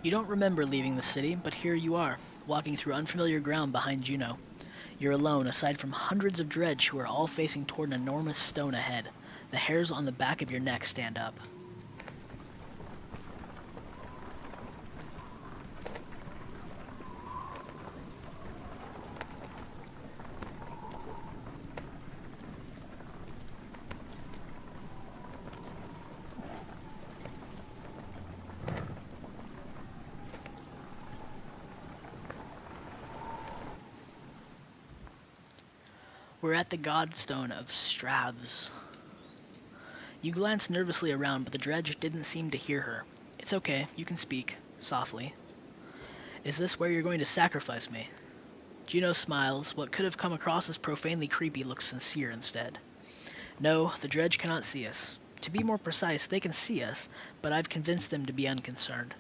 You don't remember leaving the city, but here you are, walking through unfamiliar ground behind Juno. You're alone, aside from hundreds of dredge who are all facing toward an enormous stone ahead. The hairs on the back of your neck stand up. We're at the godstone of Stravs. You glance nervously around, but the dredge didn't seem to hear her. It's okay, you can speak, softly. Is this where you're going to sacrifice me? Juno smiles. What could have come across as profanely creepy looks sincere instead. No, the dredge cannot see us. To be more precise, they can see us, but I've convinced them to be unconcerned.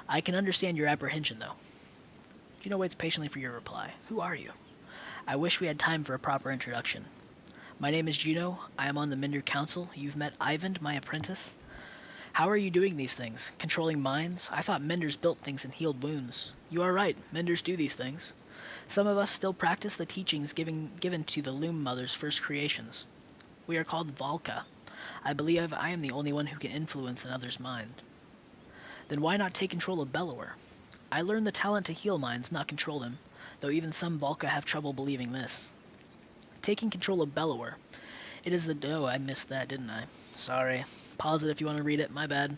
I can understand your apprehension, though. Juno waits patiently for your reply. Who are you? I wish we had time for a proper introduction. My name is Juno. I am on the Minder Council. You've met Ivan, my apprentice. How are you doing these things? Controlling minds? I thought Menders built things and healed wounds. You are right. Menders do these things. Some of us still practice the teachings given to the Loom Mother's first creations. We are called Valka. I believe I am the only one who can influence another's mind. Then why not take control of Bellower? I learned the talent to heal minds, not control them, though even some Valka have trouble believing this. Taking control of Bellower. It is the... Oh, I missed that, didn't I? Sorry. Pause it if you want to read it, my bad.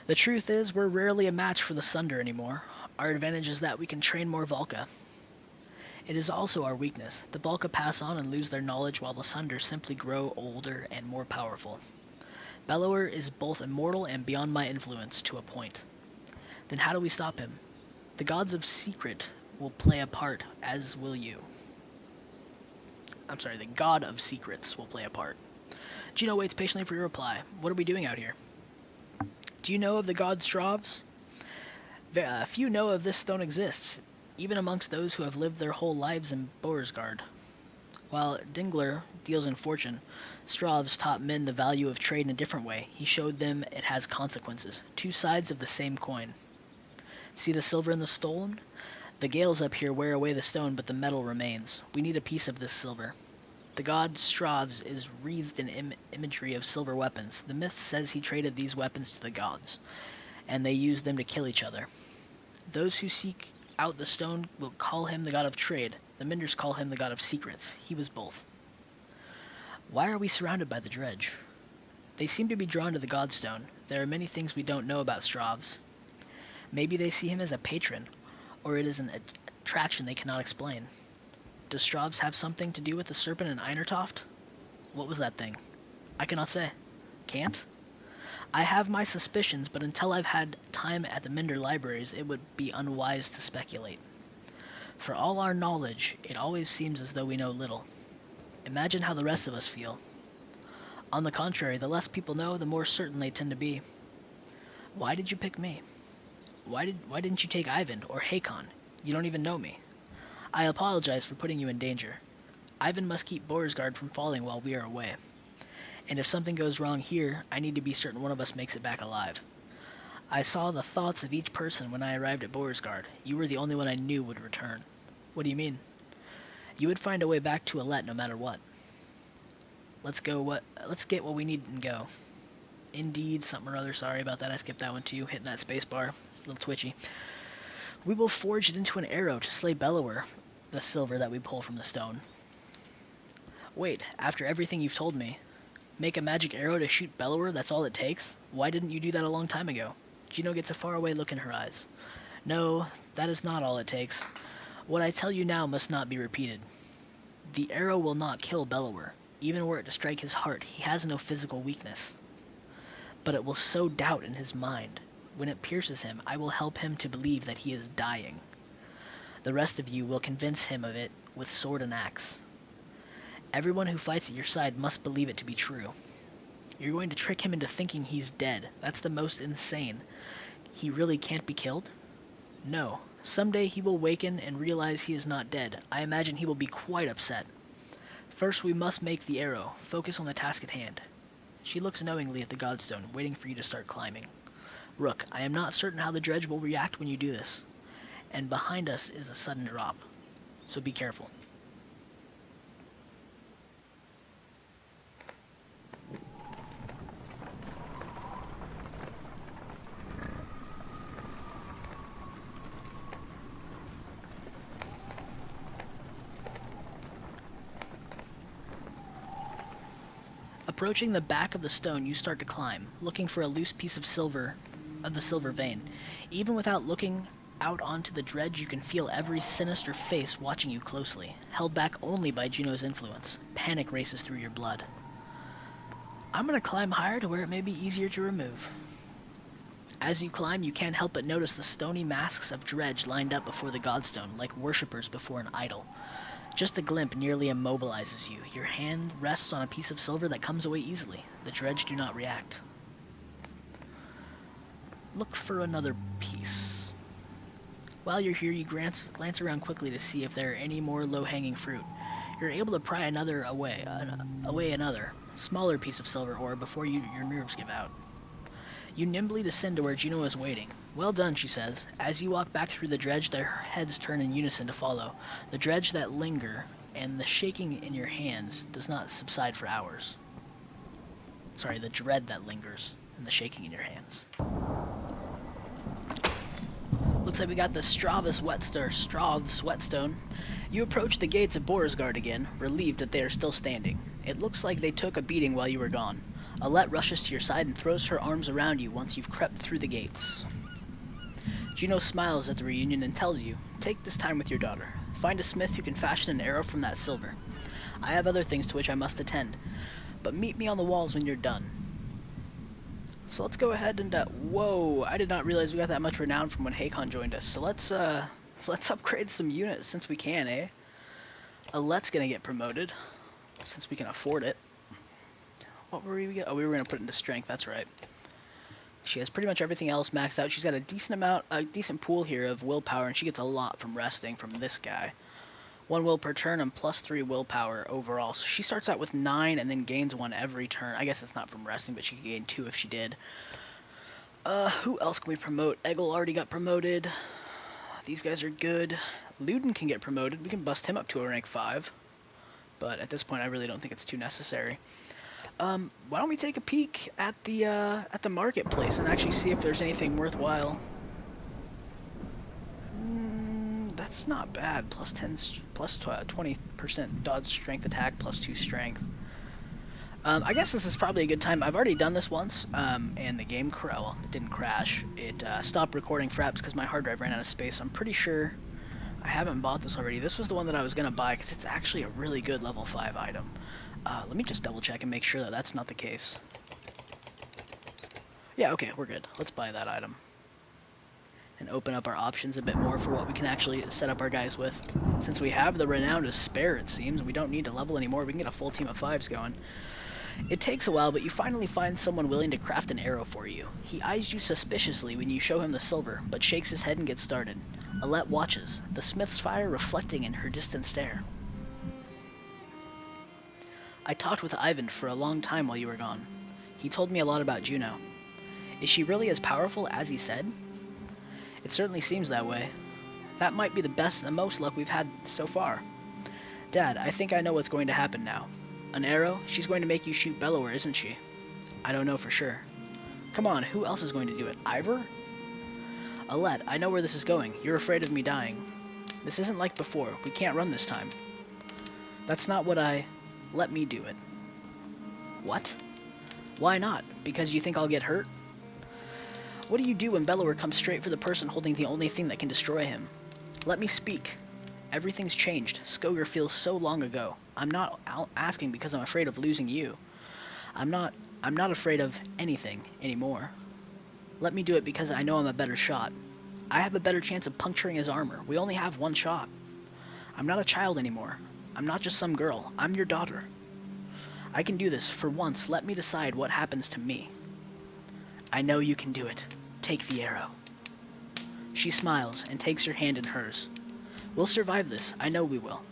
The truth is, we're rarely a match for the Sunder anymore. Our advantage is that we can train more Valka. It is also our weakness. The Valka pass on and lose their knowledge while the Sunder simply grow older and more powerful. Bellower is both immortal and beyond my influence, to a point. Then how do we stop him? The gods of secret will play a part, as will you. The god of secrets will play a part. Juno waits patiently for your reply. What are we doing out here? Do you know of the god Stravs? Few know if this stone exists, even amongst those who have lived their whole lives in Boersgard. While Dingler deals in fortune, Stravs taught men the value of trade in a different way. He showed them it has consequences, two sides of the same coin. See the silver in the stone? The gales up here wear away the stone, but the metal remains. We need a piece of this silver. The god Stravs is wreathed in imagery of silver weapons. The myth says he traded these weapons to the gods, and they used them to kill each other. Those who seek out the stone will call him the god of trade. The Minders call him the god of secrets. He was both. Why are we surrounded by the dredge? They seem to be drawn to the godstone. There are many things we don't know about Stravs. Maybe they see him as a patron, or it is an attraction they cannot explain. Does Stravs have something to do with the serpent in Einertoft? What was that thing? I cannot say. Can't? I have my suspicions, but until I've had time at the Minder libraries, it would be unwise to speculate. For all our knowledge, it always seems as though we know little. Imagine how the rest of us feel. On the contrary, the less people know, the more certain they tend to be. Why did you pick me? Why didn't you take Ivan or Hakon? You don't even know me. I apologize for putting you in danger. Ivan must keep Boersgard from falling while we are away. And if something goes wrong here, I need to be certain one of us makes it back alive. I saw the thoughts of each person when I arrived at Boersgard. You were the only one I knew would return. What do you mean? You would find a way back to Alette no matter what. Let's get what we need and go. Indeed, something or other. Sorry about that. I skipped that one too. Hitting that space bar. A little twitchy. We will forge it into an arrow to slay Bellower, the silver that we pull from the stone. Wait, after everything you've told me, make a magic arrow to shoot Bellower, that's all it takes? Why didn't you do that a long time ago? Juno gets a faraway look in her eyes. No, that is not all it takes. What I tell you now must not be repeated. The arrow will not kill Bellower. Even were it to strike his heart, he has no physical weakness. But it will sow doubt in his mind. When it pierces him, I will help him to believe that he is dying. The rest of you will convince him of it with sword and axe. Everyone who fights at your side must believe it to be true. You're going to trick him into thinking he's dead. That's the most insane. He really can't be killed? No. Someday he will waken and realize he is not dead. I imagine he will be quite upset. First, we must make the arrow. Focus on the task at hand. She looks knowingly at the godstone, waiting for you to start climbing. Rook, I am not certain how the dredge will react when you do this. And behind us is a sudden drop, so be careful. Approaching the back of the stone, you start to climb, looking for a loose piece of the silver vein. Even without looking out onto the dredge, you can feel every sinister face watching you closely, held back only by Juno's influence. Panic races through your blood. I'm gonna climb higher to where it may be easier to remove. As you climb, you can't help but notice the stony masks of dredge lined up before the godstone, like worshippers before an idol. Just a glimpse nearly immobilizes you. Your hand rests on a piece of silver that comes away easily. The dredge do not react. Look for another piece. While you're here, you glance around quickly to see if there are any more low-hanging fruit. You're able to pry away another, smaller piece of silver ore before your nerves give out. You nimbly descend to where Juno is waiting. Well done, she says. As you walk back through the dredge, their heads turn in unison to follow. The dredge that linger and the shaking in your hands does not subside for hours. Sorry, the dread that lingers and the shaking in your hands. Looks like we got the Strav's whetstone. You approach the gates of Borisgard again, relieved that they are still standing. It looks like they took a beating while you were gone. Alette rushes to your side and throws her arms around you once you've crept through the gates. Juno smiles at the reunion and tells you, take this time with your daughter. Find a smith who can fashion an arrow from that silver. I have other things to which I must attend, but meet me on the walls when you're done. So let's go ahead and, whoa, I did not realize we got that much renown from when Hakon joined us. So let's upgrade some units since we can, eh? Alette's gonna get promoted, since we can afford it. What were we get? Oh, we were gonna put it into strength, that's right. She has pretty much everything else maxed out. She's got a decent pool here of willpower, and she gets a lot from resting from this guy. 1 will per turn and +3 willpower overall. So she starts out with 9 and then gains 1 every turn. I guess it's not from resting, but she could gain 2 if she did. Who else can we promote? Egil already got promoted. These guys are good. Luden can get promoted. We can bust him up to a rank 5. But at this point, I really don't think it's too necessary. Why don't we take a peek at the marketplace and actually see if there's anything worthwhile. That's not bad. Plus 20% dodge strength attack, +2 strength. I guess this is probably a good time. I've already done this once, and the game it didn't crash. It stopped recording for apps because my hard drive ran out of space. I'm pretty sure I haven't bought this already. This was the one that I was going to buy because it's actually a really good level 5 item. Let me just double check and make sure that that's not the case. Yeah, okay, we're good. Let's buy that item. And open up our options a bit more for what we can actually set up our guys with. Since we have the renown to spare, it seems, we don't need to level anymore. We can get a full team of 5s going. It takes a while, but you finally find someone willing to craft an arrow for you. He eyes you suspiciously when you show him the silver, but shakes his head and gets started. Alette watches, the smith's fire reflecting in her distant stare. I talked with Ivan for a long time while you were gone. He told me a lot about Juno. Is she really as powerful as he said? It certainly seems that way. That might be the best and the most luck we've had so far. Dad, I think I know what's going to happen now. An arrow? She's going to make you shoot Bellower, isn't she? I don't know for sure. Come on, who else is going to do it? Ivor? Alette, I know where this is going. You're afraid of me dying. This isn't like before. We can't run this time. That's not what Let me do it. What? Why not? Because you think I'll get hurt? What do you do when Bellower comes straight for the person holding the only thing that can destroy him? Let me speak. Everything's changed. Skoger feels so long ago. I'm not asking because I'm afraid of losing you. I'm not afraid of anything anymore. Let me do it because I know I'm a better shot. I have a better chance of puncturing his armor. We only have 1 shot. I'm not a child anymore. I'm not just some girl. I'm your daughter. I can do this. For once, let me decide what happens to me. I know you can do it. Take the arrow. She smiles and takes your hand in hers. We'll survive this. I know we will.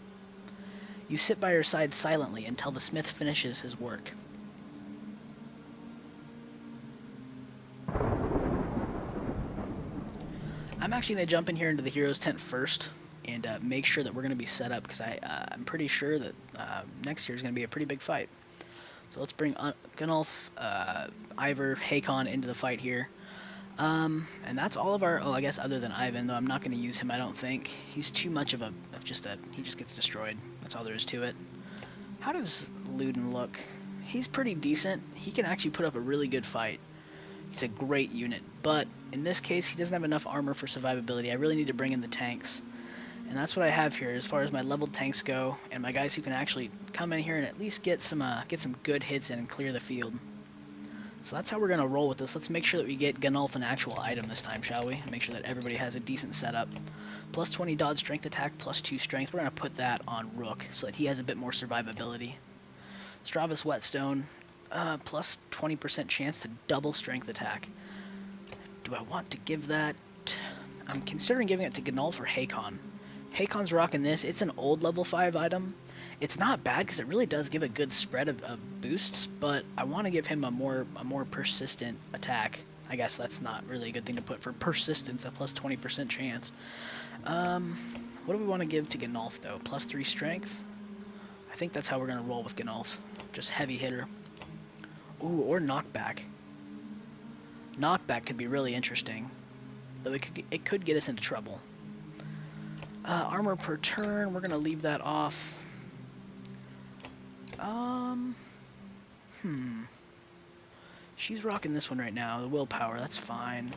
You sit by her side silently until the smith finishes his work. actually going to jump in here into the hero's tent first and make sure that we're going to be set up, because I'm pretty sure that next year is going to be a pretty big fight. So let's bring Gunnulf, Ivor, Hakon into the fight here. And that's all of our... Oh, I guess other than Ivan, though I'm not going to use him, I don't think. He's too much of he just gets destroyed. That's all there is to it. How does Luden look? He's pretty decent. He can actually put up a really good fight. He's a great unit, but in this case, he doesn't have enough armor for survivability. I really need to bring in the tanks. And that's what I have here as far as my leveled tanks go, and my guys who can actually come in here and at least get some good hits in and clear the field. So that's how we're going to roll with this. Let's make sure that we get Gunnulf an actual item this time, shall we? Make sure that everybody has a decent setup. Plus 20 dodge strength attack, plus 2 strength. We're going to put that on Rook so that he has a bit more survivability. Stravis Whetstone, plus 20% chance to double strength attack. Do I want to give that... I'm considering giving it to Gunnulf or Hakon. Hakon's rocking this. It's an old level 5 item. It's not bad because it really does give a good spread of boosts, but I want to give him a more persistent attack. I guess that's not really a good thing to put for persistence, a plus 20% chance. What do we want to give to Gunnulf, though? Plus 3 strength? I think that's how we're going to roll with Gunnulf. Just heavy hitter. Ooh, or knockback. Knockback could be really interesting, though it could get us into trouble. Armor per turn, we're going to leave that off. She's rocking this one right now, the willpower, that's fine.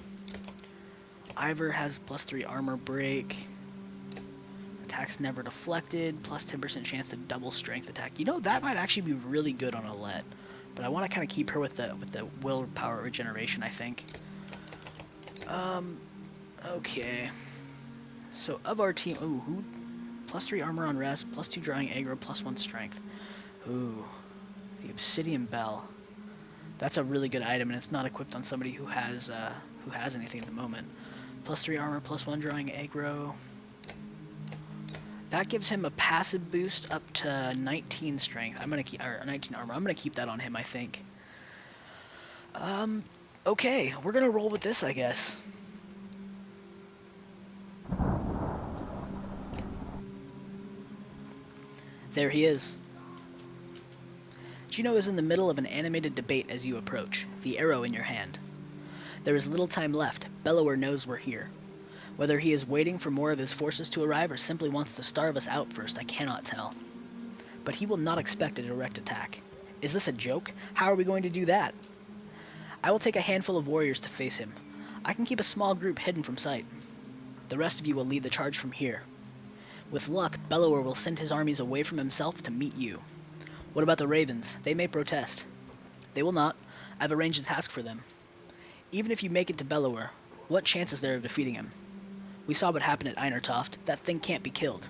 Ivor has plus 3 armor break. Attacks never deflected, plus 10% chance to double strength attack. You know, that might actually be really good on Alette, but I want to kind of keep her with the willpower regeneration, I think. Okay. So of our team, ooh, who? Plus 3 armor on rest, plus 2 drawing aggro, plus 1 strength. Ooh, the Obsidian Bell. That's a really good item, and it's not equipped on somebody who has anything at the moment. Plus 3 armor, plus 1 drawing aggro. That gives him a passive boost up to 19 strength. I'm gonna keep, or 19 armor. I'm gonna keep that on him, I think. Okay, we're gonna roll with this, I guess. There he is. Juno is in the middle of an animated debate as you approach, the arrow in your hand. There is little time left. Bellower knows we're here. Whether he is waiting for more of his forces to arrive or simply wants to starve us out first, I cannot tell. But he will not expect a direct attack. Is this a joke? How are we going to do that? I will take a handful of warriors to face him. I can keep a small group hidden from sight. The rest of you will lead the charge from here. With luck, Bellower will send his armies away from himself to meet you. What about the Ravens? They may protest. They will not. I've arranged a task for them. Even if you make it to Bellower, what chance is there of defeating him? We saw what happened at Einertoft. That thing can't be killed.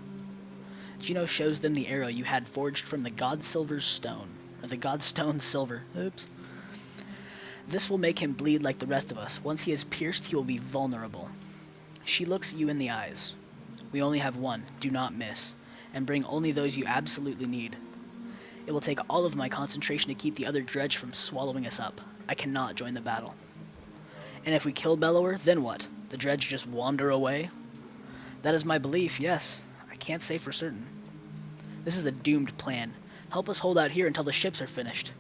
Juno shows them the arrow you had forged from the God-Silver's stone. Or the God-Stone Silver. Oops. This will make him bleed like the rest of us. Once he is pierced, he will be vulnerable. She looks you in the eyes. We only have one. Do not miss. And bring only those you absolutely need. It will take all of my concentration to keep the other dredge from swallowing us up. I cannot join the battle. And if we kill Bellower, then what? The dredge just wander away? That is my belief, yes. I can't say for certain. This is a doomed plan. Help us hold out here until the ships are finished.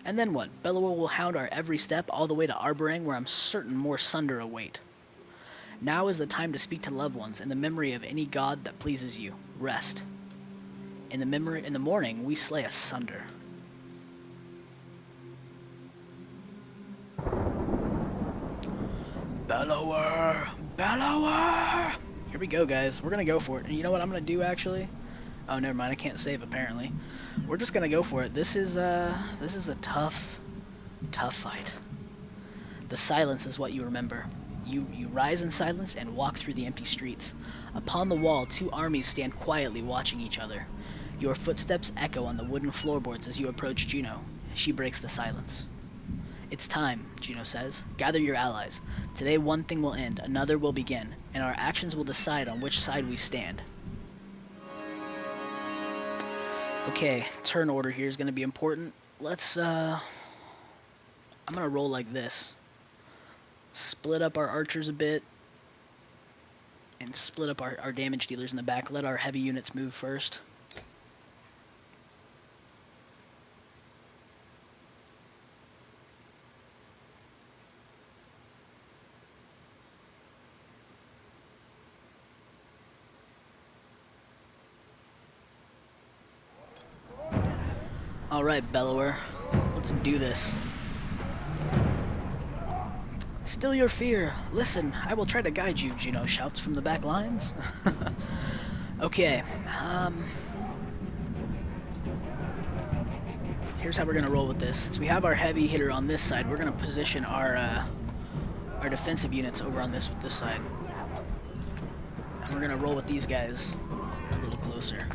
And then what? Bellower will hound our every step all the way to Arborang, where I'm certain more sunder await. Now is the time to speak to loved ones in the memory of any god that pleases you. Rest. In the morning, we slay asunder. Bellower! Bellower! Here we go, guys. We're gonna go for it. And you know what I'm gonna do, actually? Oh, never mind. I can't save, apparently. We're just gonna go for it. This is a tough fight. The silence is what you remember. You rise in silence and walk through the empty streets. Upon the wall, 2 armies stand quietly watching each other. Your footsteps echo on the wooden floorboards as you approach Juno. She breaks the silence. It's time, Juno says. Gather your allies. Today one thing will end, another will begin, and our actions will decide on which side we stand. Okay, turn order here is going to be important. Let's, I'm going to roll like this. Split up our archers a bit. and split up our damage dealers in the back. Let our heavy units move first. Alright, Bellower. Let's do this. Still your fear. Listen, I will try to guide you, Juno shouts from the back lines. Okay, here's how we're gonna roll with this. Since we have our heavy hitter on this side, we're gonna position our defensive units over on this side. And we're gonna roll with these guys a little closer.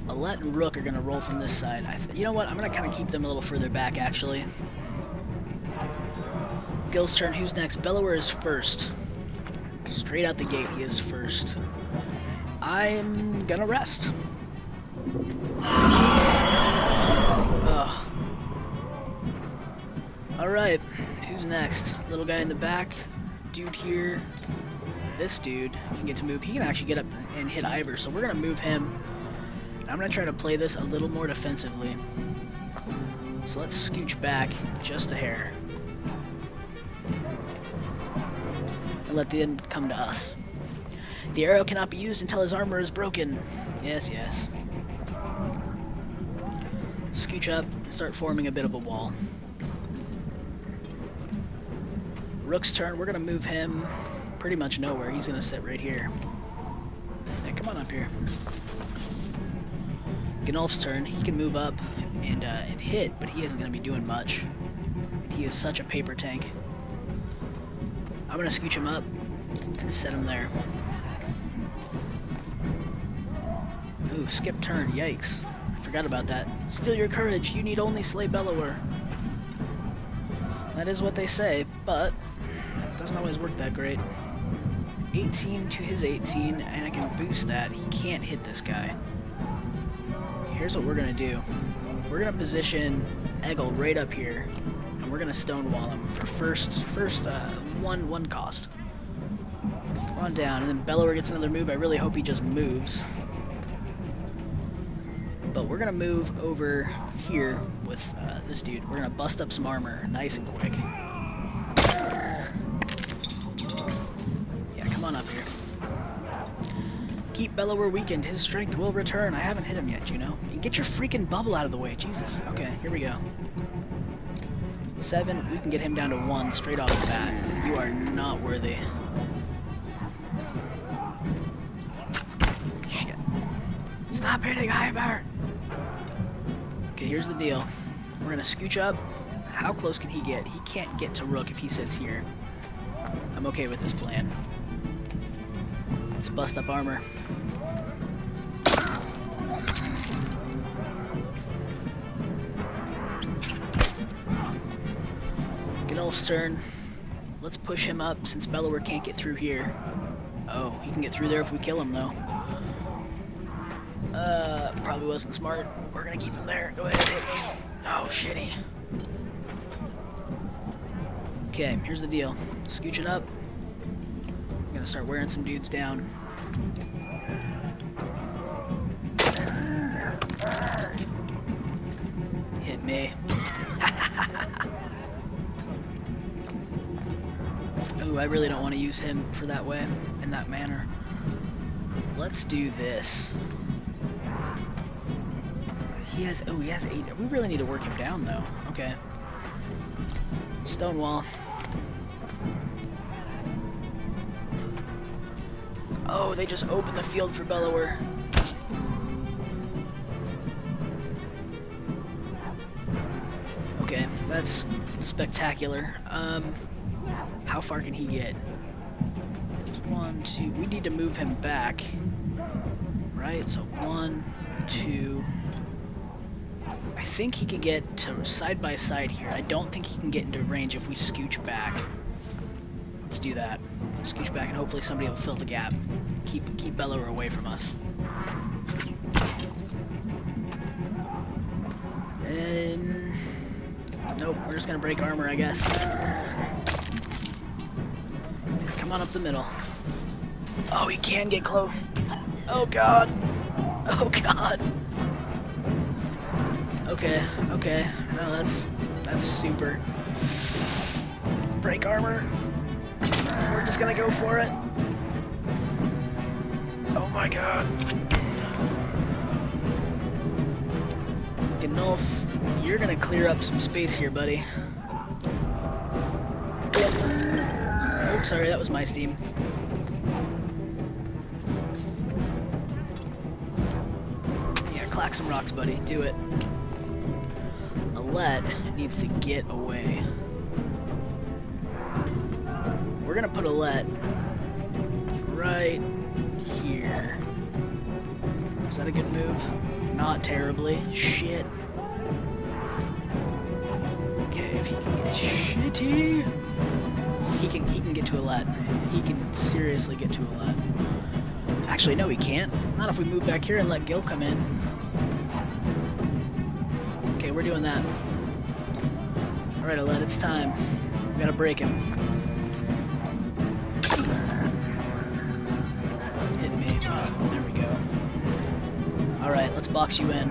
Alette and Rook are gonna roll from this side. You know what? I'm gonna kind of keep them a little further back, actually. Gil's turn. Who's next? Bellower is first. Straight out the gate, he is first. I'm gonna rest. Ugh. Alright, who's next? Little guy in the back. Dude here. This dude can get to move. He can actually get up and hit Ivor, so we're gonna move him. I'm gonna try to play this a little more defensively. So let's scooch back just a hair. And let the end come to us. The arrow cannot be used until his armor is broken. Yes, yes. Scooch up and start forming a bit of a wall. Rook's turn. We're gonna move him pretty much nowhere. He's gonna sit right here. Hey, come on up here. Gnolf's turn. He can move up and hit, but he isn't gonna be doing much. He is such a paper tank. I'm gonna scooch him up and set him there. Ooh, skip turn, yikes. I forgot about that. Steal your courage, you need only slay Bellower. That is what they say, but it doesn't always work that great. 18 to his 18, and I can boost that. He can't hit this guy. Here's what we're gonna do. We're gonna position Eggle right up here. We're gonna stonewall him for first one cost. Come on down, and then Bellower gets another move. I really hope he just moves. But we're gonna move over here with this dude. We're gonna bust up some armor, nice and quick. Yeah, come on up here. Keep Bellower weakened. His strength will return. I haven't hit him yet, Juno. Get your freaking bubble out of the way, Jesus. Okay, here we go. 7, we can get him down to 1 straight off the bat. You are not worthy. Shit. Stop hitting Ivor! Okay, here's the deal. We're gonna scooch up. How close can he get? He can't get to Rook if he sits here. I'm okay with this plan. Let's bust up armor. Gnolf's turn. Let's push him up since Bellower can't get through here. Oh, he can get through there if we kill him, though. Probably wasn't smart. We're gonna keep him there. Go ahead, hit me. Oh, shitty. Okay, here's the deal. Scooching up. I'm gonna start wearing some dudes down. Hit me. Ooh, I really don't want to use him for that way, in that manner. Let's do this. He has 8. We really need to work him down, though. Okay. Stonewall. Oh, they just opened the field for Bellower. Okay, that's spectacular. How far can he get? 1, 2. We need to move him back. Right? So 1, 2. I think he could get to side by side here. I don't think he can get into range if we scooch back. Let's do that. Scooch back and hopefully somebody will fill the gap. Keep Bellower away from us. And nope, we're just gonna break armor, I guess. Come Come on up the middle. Oh, he can get close. Oh god. Oh god. Okay, okay. No, that's super. Break armor. We're just gonna go for it. Oh my god. Gnolf, you're gonna clear up some space here, buddy. Oops, sorry, that was my steam. Yeah, clack some rocks, buddy. Do it. Alette needs to get away. We're gonna put Alette right here. Is that a good move? Not terribly. Shit. Okay, if he can get shitty. He can get to Alette. He can seriously get to Alette. Actually, no, he can't. Not if we move back here and let Gil come in. Okay, we're doing that. Alright, Alette, it's time. We gotta break him. Hit me. Oh, there we go. Alright, let's box you in.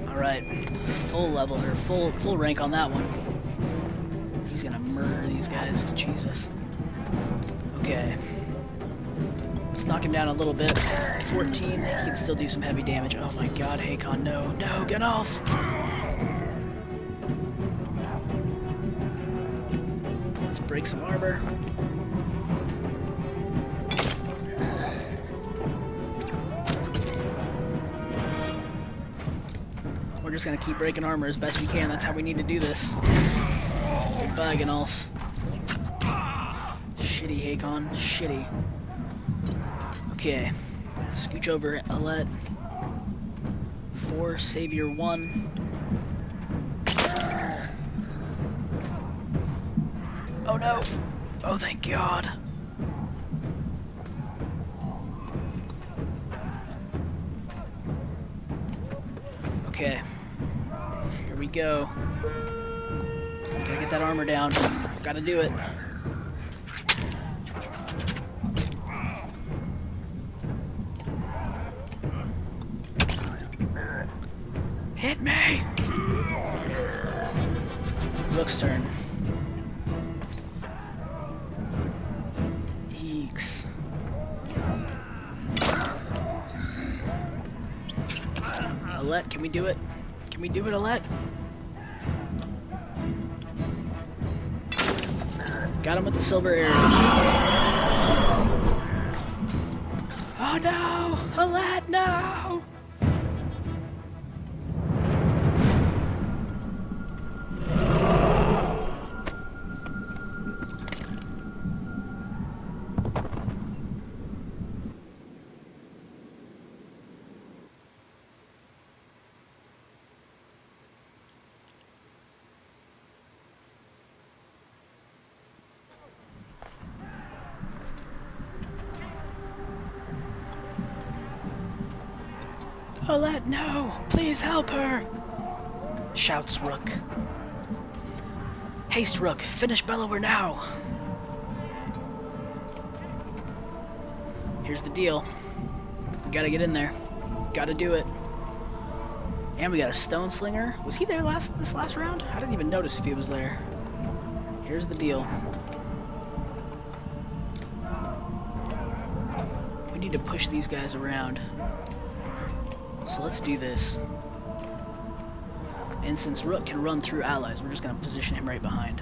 Alright. Full level, or full rank on that one. He's gonna murder these guys. Jesus. Okay. Let's knock him down a little bit. 14. He can still do some heavy damage. Oh my god, Hakon, no. No, get off! Let's break some armor. We're just gonna keep breaking armor as best we can. That's how we need to do this. Goodbye, Gnolf. Shitty, Hakon. Shitty. Okay. Scooch over, Alette. 4, Savior 1. Oh no! Oh, thank God. Okay. Here we go. Gotta get that armor down. Gotta do it. Hit me! Rook's turn. Eeks. Alette, can we do it? Can we do it, Alette? Got him with the silver arrow. Oh no! Alette, no! Alette, no! Please help her! Shouts Rook. Haste, Rook! Finish Bellower now! Here's the deal. We gotta get in there. Gotta do it. And we got a Stone Slinger. Was he there this last round? I didn't even notice if he was there. Here's the deal. We need to push these guys around. So let's do this. And since Rook can run through allies, we're just going to position him right behind.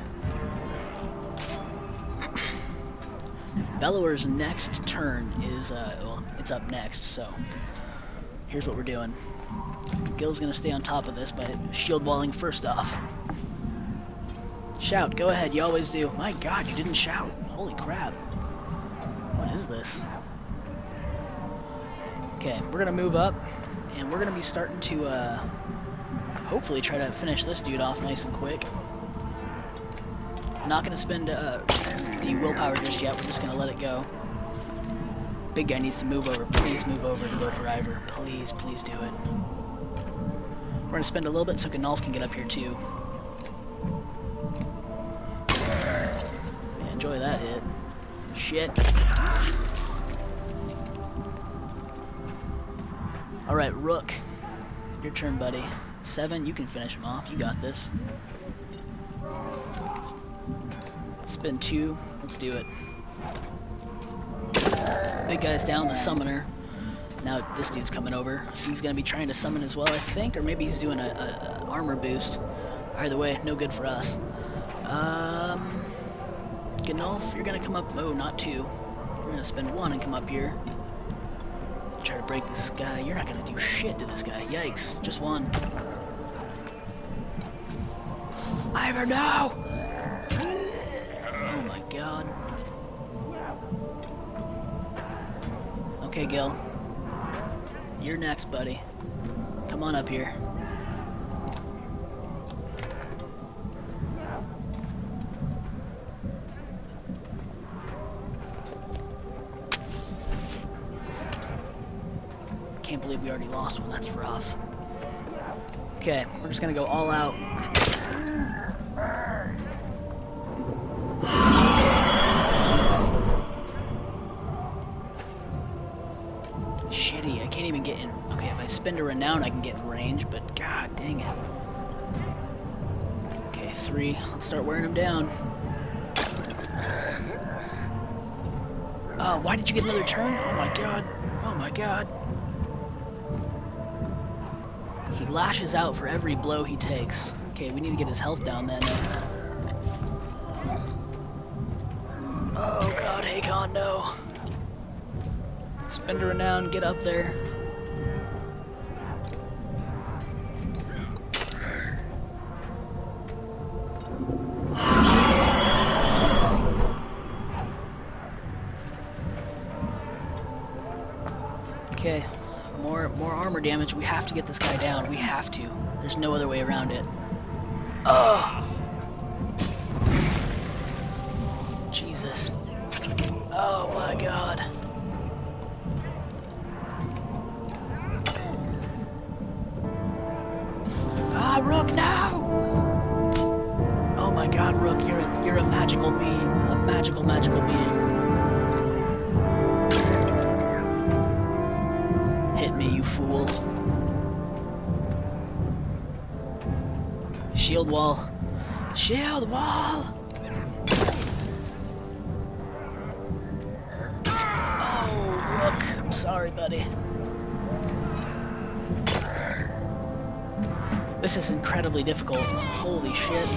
Bellower's next turn is, well, it's up next, so here's what we're doing. Gil's going to stay on top of this by shield walling first off. Shout, go ahead, you always do. My god, you didn't shout. Holy crap. What is this? Okay, we're going to move up. And we're going to be starting to, hopefully try to finish this dude off nice and quick. Not going to spend the willpower just yet. We're just going to let it go. Big guy needs to move over. Please move over to go for Ivor. Please, please do it. We're going to spend a little bit so Gnolf can get up here too. enjoy that hit. Shit. Alright, Rook. Your turn, buddy. 7, you can finish him off. You got this. Spin 2. Let's do it. Big guy's down, the summoner. Now this dude's coming over. He's going to be trying to summon as well, I think. Or maybe he's doing a armor boost. Either way, no good for us. Gnolf, you're going to come up... Oh, not 2. You're going to spend 1 and come up here. Try to break this guy. You're not going to do shit to this guy. Yikes. Just 1. Ivor, no! Oh my god. Okay, Gil. You're next, buddy. Come on up here. Can't believe we already lost one. That's rough. Okay, we're just gonna go all out. Shitty, I can't even get in. Okay, if I spend a renown, I can get in range, but god dang it. Okay, 3. Let's start wearing him down. Oh, why did you get another turn? Oh my god. Oh my god. He lashes out for every blow he takes. Okay, we need to get his health down then. Oh god, Hakon, no. Spend a renown, get up there. Okay, more armor damage. We have to get this guy down. We have to. There's no other way around it. Oh! Jesus. Oh my god. Ah, Rook, no! Oh my god, Rook, you're a magical being. A magical being. Hit me, you fool. Shield wall. Shield wall! Oh, Rook, I'm sorry, buddy. This is incredibly difficult. Holy shit.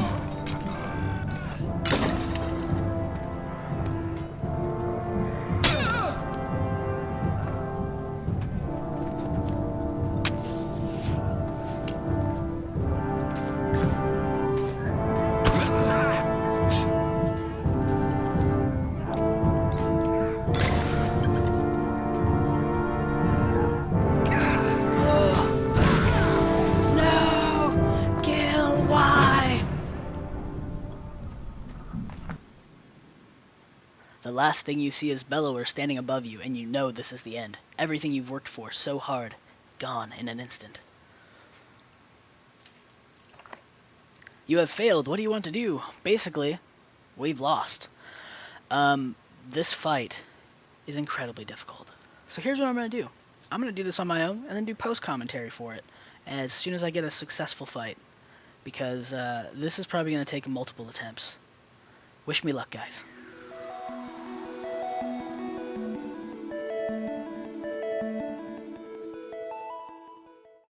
The last thing you see is Bellower standing above you, and you know this is the end. Everything you've worked for so hard, gone in an instant. You have failed. What do you want to do? Basically, we've lost. This fight is incredibly difficult. So here's what I'm going to do. I'm going to do this on my own, and then do post-commentary for it as soon as I get a successful fight. Because this is probably going to take multiple attempts. Wish me luck, guys.